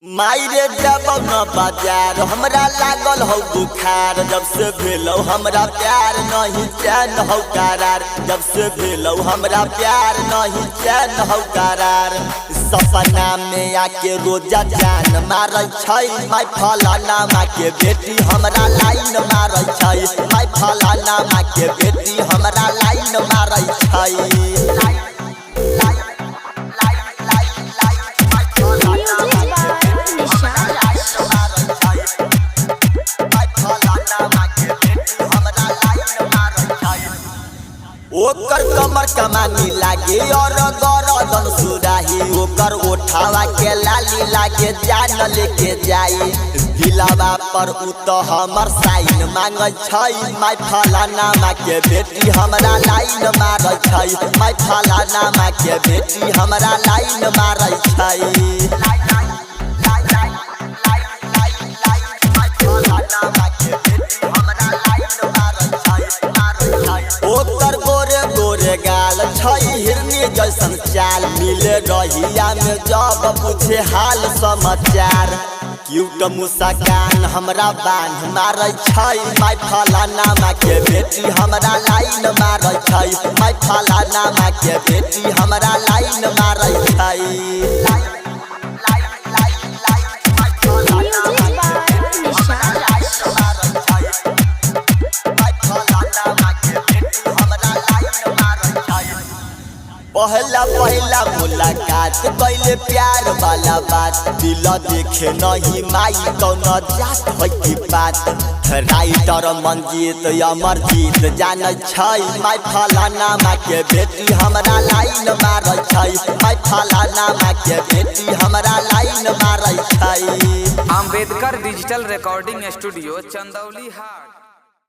माई रे जब न बाजार हमरा लागल हो बुखार। जब से भेलौ हमरा प्यार नहीं चैन हो करार। जब से भेलौ हमरा प्यार नहीं चैन हो करार। सपना में आके रोजा जान मारै छै। माई फलाना माँ के बेटी हमरा लाइन मारै छै। माई फलाना माँ के बेटी हमरा लाइन मारै छै। ओकर कमर कमानी लागे और गरदन सुराही। ओकर ओठावा के लाली लागे जान लेके जाई। दिलावा पर उ तो हमर साइन मांगै छै। माई फलाना माँ के बेटी हमरा लाइन मारै छै। माई फलाना माँ के बेटी हमरा लाइन मारै छै। ओकर गोरे गोरे गाल छै हिरनी जैसन चाल। मिले रहिया में जब पूछे हाल समाचार। क्यूट मुस्कान हमरा बांध मारै छै। माई फलाना माँ के बेटी हमरा लाइन मारै छै। माई फलाना माँ के बेटी हमरा लाइन मारै छै। पहला पहला मुलाकात कैले प्यार वाला बात। दिल देखे नहीं माई कौन जात है की बात। राइटर मंजीत अमरजीत जानै छै। माई फलाना माँ के बेटी हमरा लाइन मारै छै। माई फलाना माँ के बेटी हमरा लाइन मारै छै। Ambedkar digital recording studio, Chandauli हाट।